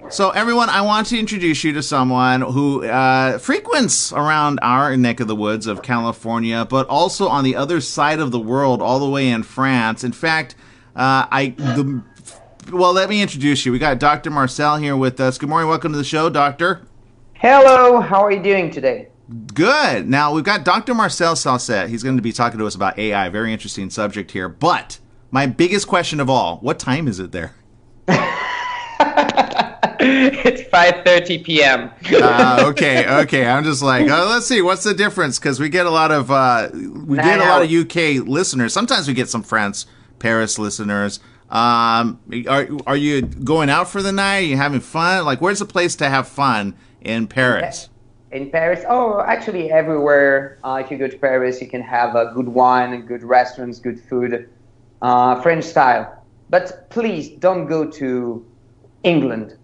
So, everyone, I want to introduce you to someone who frequents around our neck of the woods of California, but also on the other side of the world, all the way in France. In fact, well, let me introduce you. We got Dr. Marcel here with us. Good morning. Welcome to the show, Doctor. Hello. How are you doing today? Good. Now, we've got Dr. Marcel Saucet. He's going to be talking to us about AI. Very interesting subject here. But my biggest question of all, what time is it there? It's 5:30 p.m. Okay. I'm just like, let's see, what's the difference? Because we get a lot of UK listeners. Sometimes we get some France, Paris listeners. Are you going out for the night? Are you having fun? Like, where's the place to have fun in Paris? In Paris? Oh, actually everywhere. If you go to Paris, you can have good wine, good restaurants, good food, French style. But please don't go to England.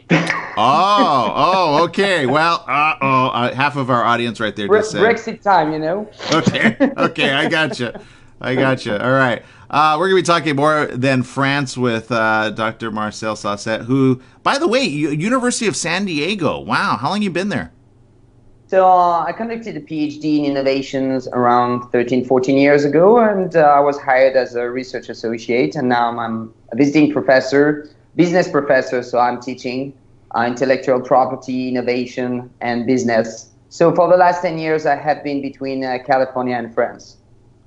Okay. Well, half of our audience right there just said Brexit time, you know. Okay, I gotcha. All right, we're gonna be talking more than France with Dr. Marcel Saucet, who, by the way, University of San Diego. Wow, how long you been there? So I conducted a PhD in innovations around 13, 14 years ago, and I was hired as a research associate, and now I'm a visiting professor. Business professor, so I'm teaching intellectual property, innovation, and business. So for the last 10 years, I have been between California and France.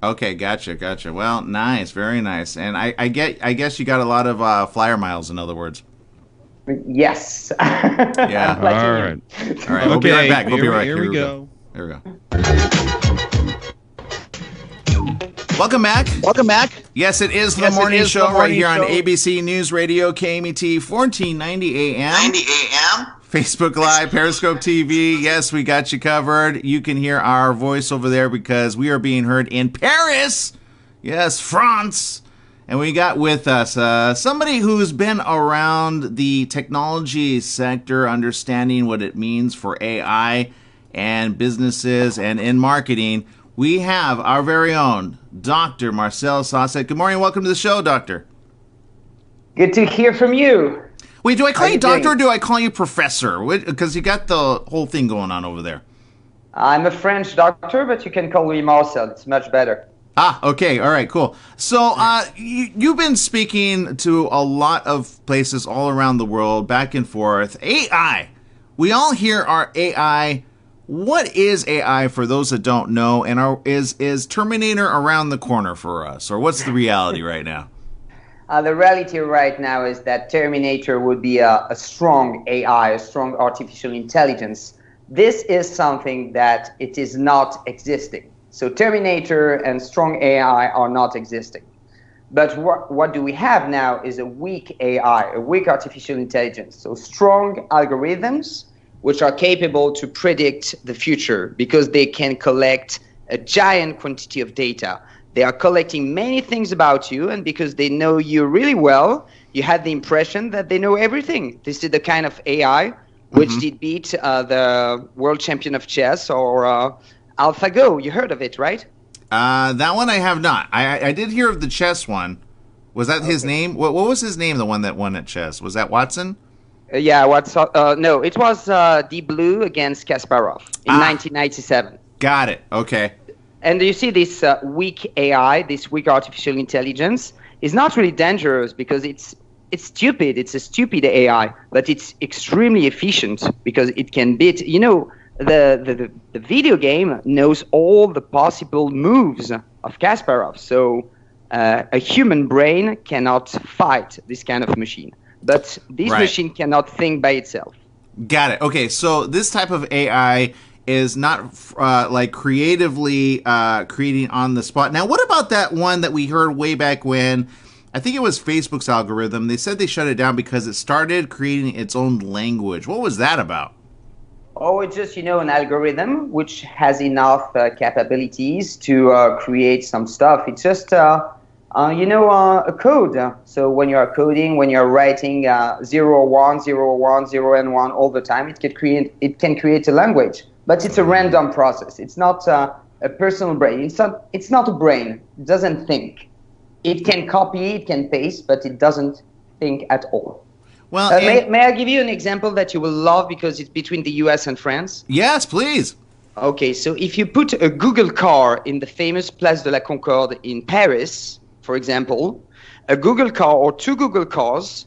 Okay, gotcha. Well, nice, very nice. And I guess you got a lot of flyer miles, in other words. Yes. Yeah. All right. Okay, we'll be right back. Here we go. Here we go. Welcome back. Yes, it is the morning show right here on ABC News Radio, KMET, 1490 AM. Facebook Live, Periscope TV. Yes, we got you covered. You can hear our voice over there because we are being heard in Paris. Yes, France. And we got with us somebody who's been around the technology sector, understanding what it means for AI and businesses and in marketing. We have our very own Dr. Marcel Saucet. Good morning. Welcome to the show, Doctor. Good to hear from you. Wait, do I call you doctor or do I call you professor? Because you got the whole thing going on over there. I'm a French doctor, but you can call me Marcel. It's much better. Okay. All right, cool. So you've been speaking to a lot of places all around the world, back and forth. AI. We all hear our AI. What is AI for those that don't know? And is Terminator around the corner for us? Or what's the reality right now? The reality right now is that Terminator would be a strong AI, a strong artificial intelligence. This is something that it is not existing. So Terminator and strong AI are not existing. But what do we have now is a weak AI, a weak artificial intelligence. So strong algorithms which are capable to predict the future because they can collect a giant quantity of data. They are collecting many things about you, and because they know you really well, you have the impression that they know everything. This is the kind of AI which did beat the world champion of chess or AlphaGo. You heard of it, right? That one I have not. I did hear of the chess one. Was that his name? What was his name, the one that won at chess? Was that Watson? No, it was Deep Blue against Kasparov in 1997. Got it. Okay. And you see this weak AI, this weak artificial intelligence, is not really dangerous because it's stupid. It's a stupid AI, but it's extremely efficient because it can beat. You know, the video game knows all the possible moves of Kasparov. So a human brain cannot fight this kind of machine. But this machine cannot think by itself. Got it. Okay, so this type of AI is not like creatively creating on the spot. Now, what about that one that we heard way back when? I think it was Facebook's algorithm. They said they shut it down because it started creating its own language. What was that about? Oh, it's just, an algorithm which has enough capabilities to create some stuff. It's just a code. So when you are coding, when you are writing 0, 1, 0, 1, 0, and 1 all the time, it can create a language. But it's a random process. It's not a personal brain. It's not a brain. It doesn't think. It can copy, it can paste, but it doesn't think at all. Well, may I give you an example that you will love because it's between the US and France? Yes, please. Okay, so if you put a Google car in the famous Place de la Concorde in Paris, for example, a Google car or two Google cars,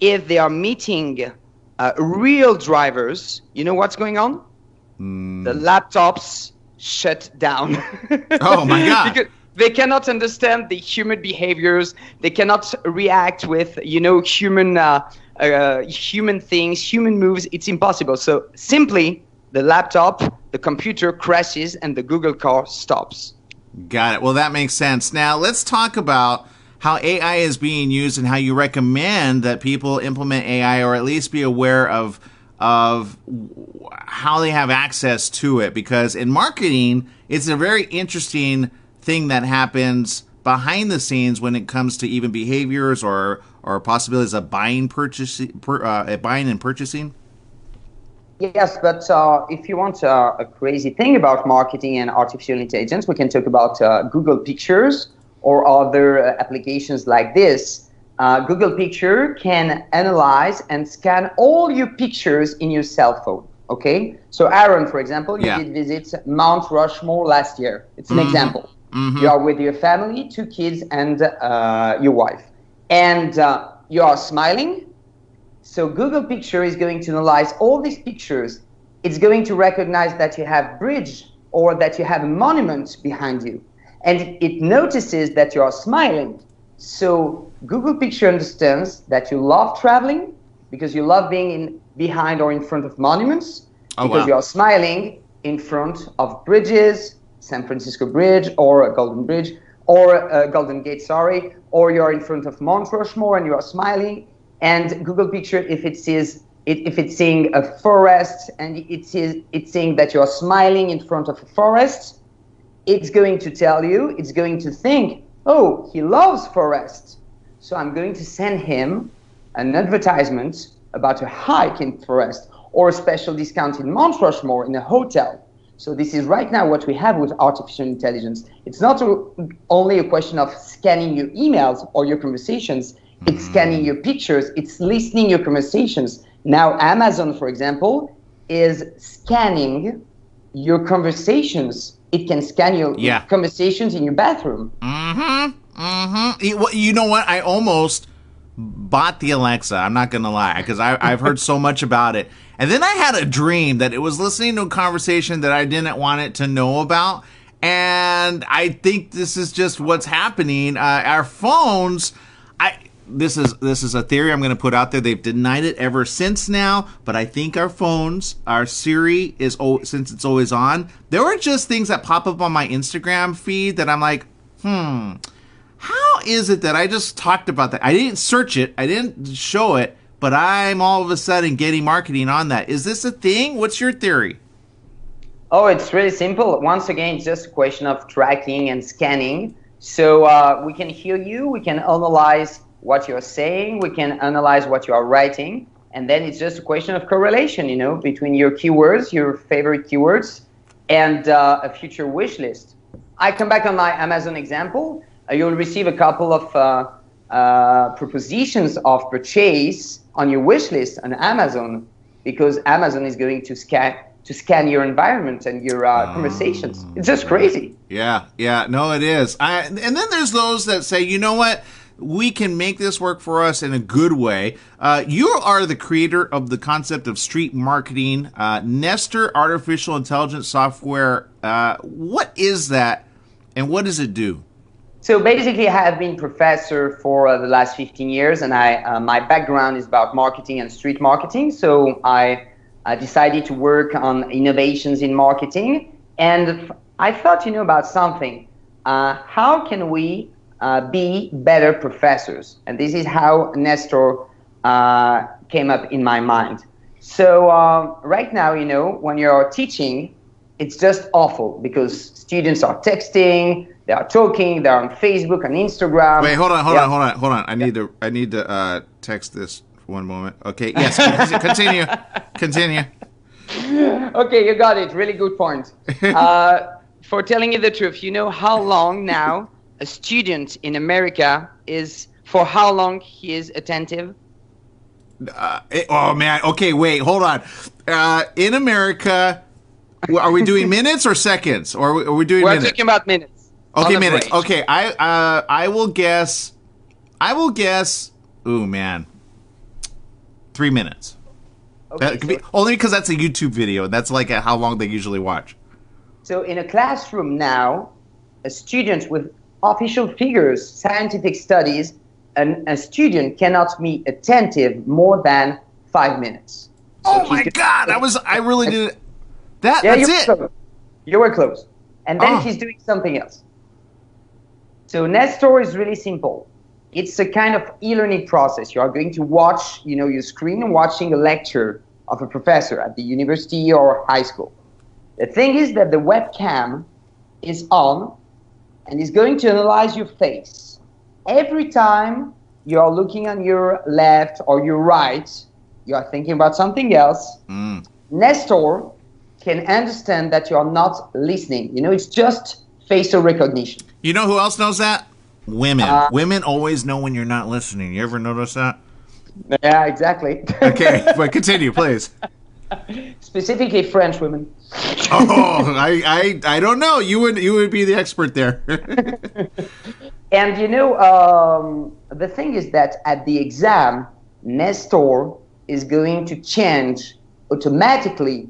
if they are meeting real drivers, you know what's going on? The laptops shut down. Oh my God. Because they cannot understand the human behaviors. They cannot react with, human things, human moves. It's impossible. So simply the laptop, the computer crashes and the Google car stops. Got it. Well, that makes sense. Now let's talk about how AI is being used and how you recommend that people implement AI or at least be aware of how they have access to it. Because in marketing, it's a very interesting thing that happens behind the scenes when it comes to even behaviors or possibilities of buying and purchasing. Yes, but if you want a crazy thing about marketing and artificial intelligence, we can talk about Google Pictures or other applications like this. Google Picture can analyze and scan all your pictures in your cell phone. Okay, so Aaron, for example, you did visit Mount Rushmore last year. It's an example. You are with your family, 2 kids, and your wife, and you are smiling. So Google Picture is going to analyze all these pictures. It's going to recognize that you have bridge or that you have a monument behind you, and it notices that you are smiling. So Google Picture understands that you love traveling because you love being behind or in front of monuments, because you are smiling in front of bridges, San Francisco Bridge or a Golden Bridge or Golden Gate, or you're in front of Mount Rushmore and you are smiling. And Google Picture, if it's seeing a forest and it's saying that you are smiling in front of a forest, it's going to tell you, it's going to think, oh, he loves forests. So I'm going to send him an advertisement about a hike in forest or a special discount in Mount Rushmore in a hotel. So this is right now what we have with artificial intelligence. It's not only a question of scanning your emails or your conversations. It's scanning your pictures. It's listening your conversations. Now, Amazon, for example, is scanning your conversations. It can scan your conversations in your bathroom. You know what? I almost bought the Alexa. I'm not going to lie, because I've heard so much about it. And then I had a dream that it was listening to a conversation that I didn't want it to know about. And I think this is just what's happening. Our phones, this is a theory I'm going to put out there. They've denied it ever since now, but I think our phones, our Siri is, since it's always on, there were just things that pop up on my Instagram feed that I'm like, how is it that I just talked about that? I didn't search it, I didn't show it, but I'm all of a sudden getting marketing on that. Is this a thing? What's your theory? Oh, it's really simple. Once again, it's just a question of tracking and scanning. So we can hear you, we can analyze what you're saying, we can analyze what you are writing, and then it's just a question of correlation, between your keywords, your favorite keywords, and a future wish list. I come back on my Amazon example. You'll receive a couple of propositions of purchase on your wish list on Amazon, because Amazon is going to scan your environment and your conversations. It's just crazy. Yeah, no, it is. And then there's those that say, you know what? We can make this work for us in a good way. You are the creator of the concept of street marketing, Nestor Artificial Intelligence Software. What is that, and what does it do? So basically, I have been professor for the last 15 years, and my background is about marketing and street marketing. So I decided to work on innovations in marketing, and I thought, about something. How can we be better professors? And this is how Nestor came up in my mind. So right now, when you're teaching, it's just awful because students are texting, they are talking, they're on Facebook, on Instagram. Wait, hold on. I need to text this for one moment. Okay, yes, continue. Okay, you got it. Really good point. For telling you the truth, you know how long now a student in America is, for how long he is attentive? Oh man. Okay, wait. Hold on. In America, are we doing minutes or seconds? Or are we doing minutes? We're talking about minutes. Okay, minutes. Okay, I will guess. Ooh, man. 3 minutes. Okay, Only because that's a YouTube video, and that's like how long they usually watch. So in a classroom now, a student with official figures, scientific studies, a student cannot be attentive more than 5 minutes. So oh my God! I really did that. Yeah, that's it. Close. You were close. And then he's doing something else. So Nestor is really simple. It's a kind of e-learning process. You are going to watch, your screen, watching a lecture of a professor at the university or high school. The thing is that the webcam is on and is going to analyze your face. Every time you are looking on your left or your right, you are thinking about something else. Nestor can understand that you are not listening. It's just facial recognition. You know who else knows that? Women. Women always know when you're not listening. You ever notice that? Yeah, exactly. Okay, but continue, please. Specifically French women. Oh, I don't know. You would be the expert there. And the thing is that at the exam, Nestor is going to change automatically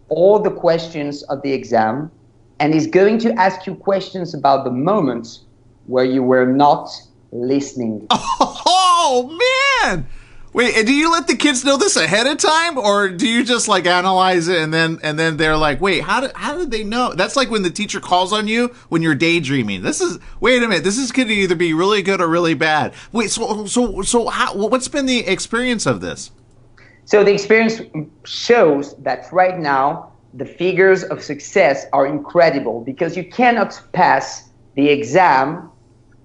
all the questions of the exam, and is going to ask you questions about the moment where you were not listening. Oh man! Wait, and do you let the kids know this ahead of time, or do you just like analyze it and then they're like, wait, how did they know? That's like when the teacher calls on you when you're daydreaming. Wait a minute, this is going to either be really good or really wad. Wait, so what's been the experience of this? So the experience shows that right now the figures of success are incredible because you cannot pass the exam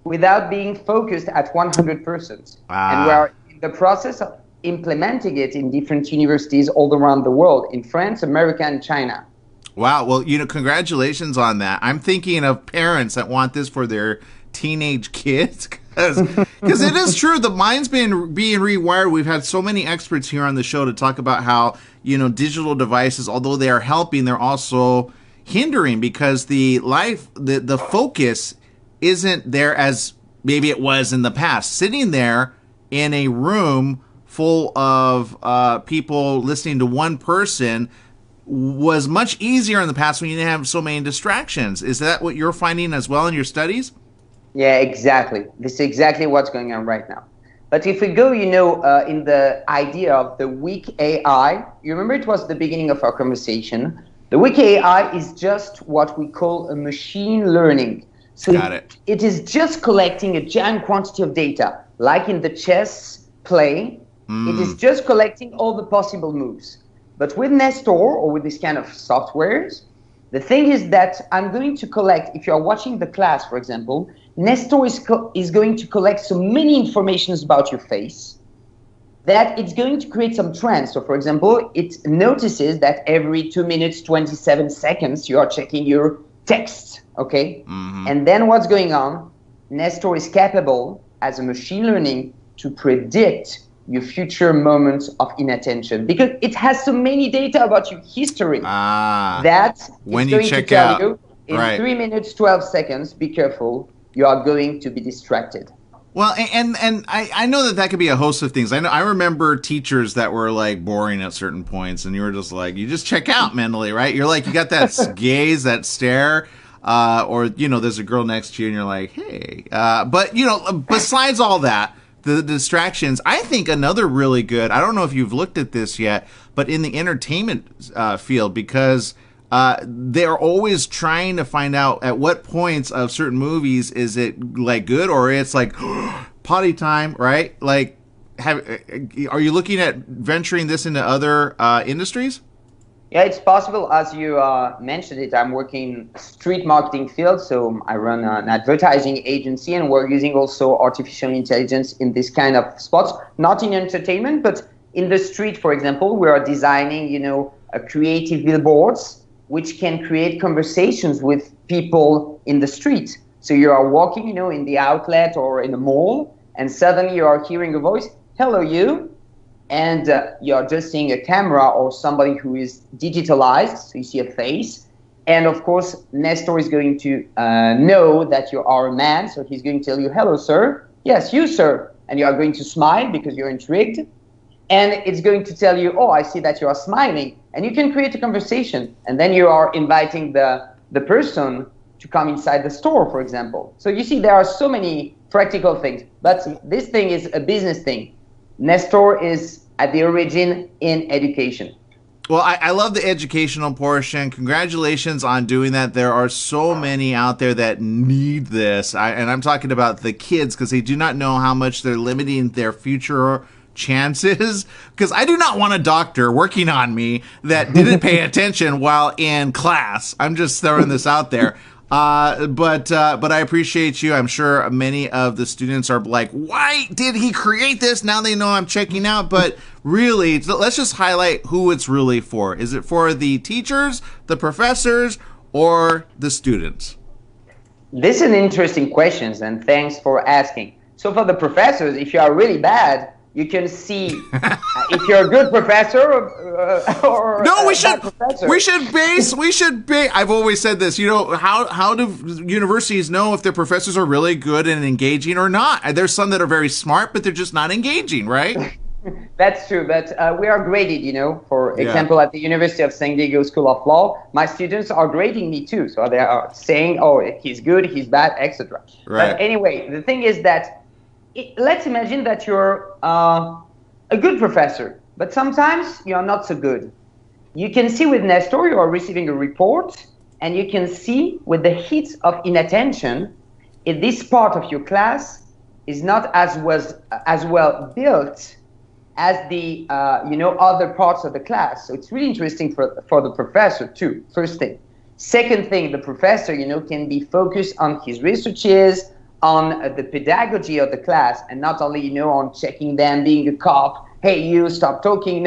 without being focused at 100%. And we're in the process of implementing it in different universities all around the world, in France, America, and China. Wow. Well, congratulations on that. I'm thinking of parents that want this for their teenage kids because it is true. The mind's being rewired. We've had so many experts here on the show to talk about how, digital devices, although they are helping, they're also hindering because the focus isn't there as maybe it was in the past. Sitting there in a room full of people listening to one person was much easier in the past when you didn't have so many distractions. Is that what you're finding as well in your studies? Yeah, exactly. This is exactly what's going on right now. But if we go, in the idea of the weak AI, you remember it was the beginning of our conversation. The weak AI is just what we call a machine learning. So Got it. It is just collecting a giant quantity of data, like in the chess play. It is just collecting all the possible moves. But with Nestor or with this kind of softwares, the thing is that I'm going to collect, if you're watching the class, for example, Nestor is going to collect so many informations about your face that it's going to create some trends. So, for example, it notices that every 2 minutes, 27 seconds, you are checking your text, okay? And then what's going on? Nestor is capable, as a machine learning, to predict your future moments of inattention because it has so many data about your history that when it's you going check to tell out, you in 3 minutes, 12 seconds, be careful, you are going to be distracted. Well, and I know that could be a host of things. I remember teachers that were like boring at certain points, and you were just like, you just check out mentally, right? You're like, you got that gaze, that stare, or there's a girl next to you, and you're like, hey. But besides all that, the distractions, I think another really good. I don't know if you've looked at this yet, but in the entertainment field, because they're always trying to find out at what points of certain movies is it like good or it's like potty time, right? Like, are you looking at venturing this into other industries? Yeah, it's possible. As you mentioned it, I'm working street marketing field, so I run an advertising agency, and we're using also artificial intelligence in this kind of spots, not in entertainment, but in the street, for example. We are designing, a creative billboards which can create conversations with people in the street. So you are walking, in the outlet or in a mall, and suddenly you are hearing a voice, hello, you. and you're just seeing a camera or somebody who is digitalized, so you see a face. And of course, Nestor is going to know that you are a man, so he's going to tell you, hello, sir. Yes, you, sir. And you are going to smile because you're intrigued. And it's going to tell you, oh, I see that you are smiling. And you can create a conversation. And then you are inviting the person to come inside the store, for example. So you see, there are so many practical things. But this thing is a business thing. Nestor is at the origin in education. Well, I love the educational portion. Congratulations on doing that. There are so many out there that need this. And I'm talking about the kids, because they do not know how much they're limiting their future chances. Because I do not want a doctor working on me that didn't pay attention while in class. I'm just throwing this out there. But I appreciate you. I'm sure many of the students are like, why did he create this? Now they know I'm checking out. But really, let's just highlight who it's really for. Is it for the teachers, the professors, or the students? This is an interesting question, and thanks for asking. So for the professors, if you are really bad, you can see if you're a good professor or no, we should base. I've always said this. You know, how do universities know if their professors are really good and engaging or not? There's some that are very smart, but they're just not engaging, right? That's true, but we are graded, you know. For example, at the University of San Diego School of Law, my students are grading me too. So they are saying, oh, he's good, he's bad, etc. Right. But anyway, the thing is that let's imagine that you're a good professor, but sometimes you're not so good. You can see with Nestor, you are receiving a report, and you can see with the hits of inattention, if this part of your class is not as well built as the other parts of the class. So it's really interesting for the professor too, first thing. Second thing, the professor, can be focused on his researches, on the pedagogy of the class, and not only, on checking them, being a cop, hey, you stop talking,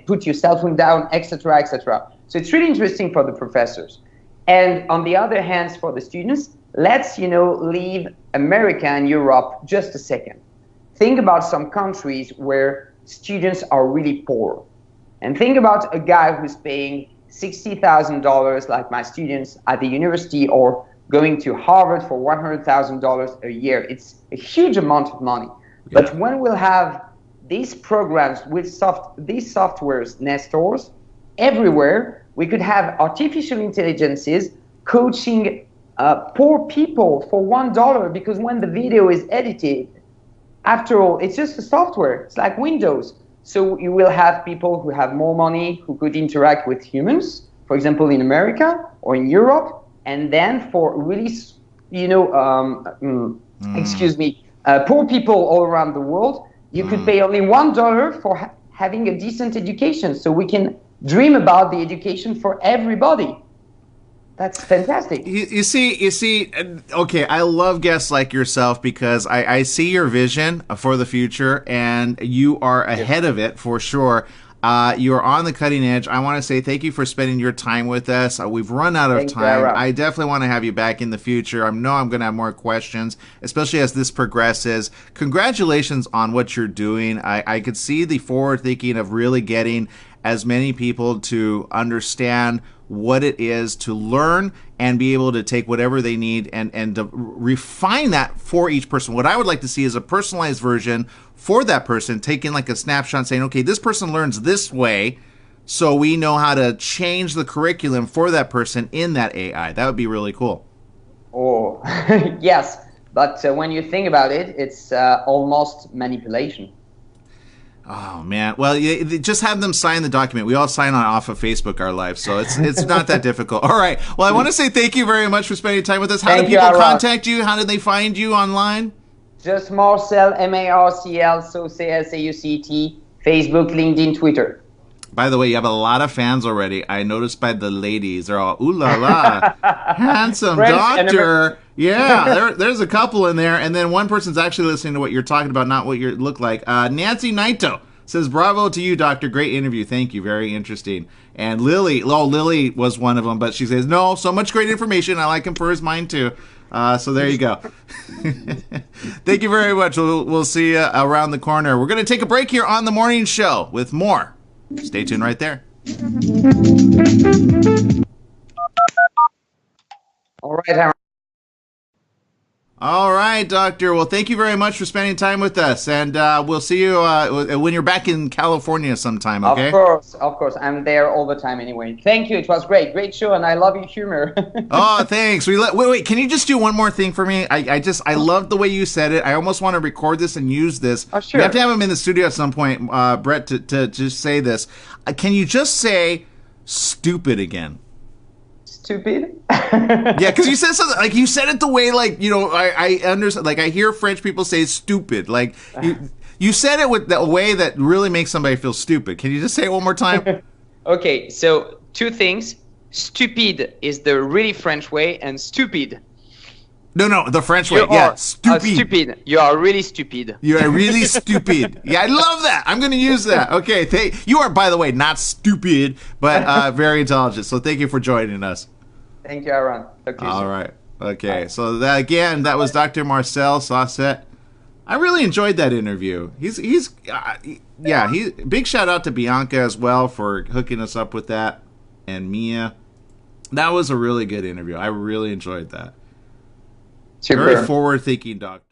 put your cell phone down, etc., etc. So it's really interesting for the professors. And on the other hand, for the students, let's, leave America and Europe just a second. Think about some countries where students are really poor. And think about a guy who's paying $60,000 like my students at the university, or going to Harvard for $100,000 a year. It's a huge amount of money. Yeah. But when we'll have these programs with these softwares, Nestors, everywhere, we could have artificial intelligences coaching poor people for $1, because when the video is edited, after all, it's just a software. It's like Windows. So you will have people who have more money who could interact with humans, for example, in America or in Europe. And then for really, poor people all around the world, you could pay only $1 for having a decent education. So we can dream about the education for everybody. That's fantastic. You see, okay, I love guests like yourself because I see your vision for the future, and you are ahead of it for sure. You are on the cutting edge. I want to say thank you for spending your time with us. We've run out of time. I definitely want to have you back in the future. I know I'm going to have more questions, especially as this progresses. Congratulations on what you're doing. I could see the forward thinking of really getting as many people to understand what it is to learn and be able to take whatever they need and to refine that for each person. What I would like to see is a personalized version for that person, taking like a snapshot saying, okay, this person learns this way, so we know how to change the curriculum for that person in that AI. That would be really cool. Oh, yes. But when you think about it, it's almost manipulation. Oh, man. Well, just have them sign the document. We all sign on off of Facebook our lives, so it's not that difficult. All right. Well, I want to say thank you very much for spending time with us. How do people contact you? How do they find you online? Just Marcel, Marcel, Saucet, Saucet, Facebook, LinkedIn, Twitter. By the way, you have a lot of fans already. I noticed by the ladies. They're all, ooh la la, handsome doctor. Yeah, there's a couple in there. And then one person's actually listening to what you're talking about, not what you look like. Nancy Naito says, bravo to you, doctor. Great interview. Thank you. Very interesting. And Lily was one of them, but she says, no, so much great information. I like him for his mind, too. So there you go. Thank you very much. We'll see you around the corner. We're going to take a break here on the morning show with more. Stay tuned right there. All right, Aaron. All right, Doctor. Well, thank you very much for spending time with us, and we'll see you when you're back in California sometime, okay? Of course. I'm there all the time anyway. Thank you. It was great show, and I love your humor. Oh, thanks. Wait. Can you just do one more thing for me? I love the way you said it. I almost want to record this and use this. Oh, sure. We have to have him in the studio at some point, Brett, to just say this. Can you just say stupid again? Stupid? Yeah, because you said something like you said it the way I understand. Like I hear French people say stupid. Like you said it with the way that really makes somebody feel stupid. Can you just say it one more time? Okay, so two things. Stupid is the really French way, and stupid. No, the French way. Yeah, stupid. Stupid. You are really stupid. You are really stupid. Yeah, I love that. I'm going to use that. Okay, you are, by the way, not stupid, but very intelligent. So thank you for joining us. Thank you, Aaron. All right. Okay. So that was Dr. Marcel Saucet. I really enjoyed that interview. He's big shout out to Bianca as well for hooking us up with that, and Mia. That was a really good interview. I really enjoyed that. Super. Very forward-thinking doctor.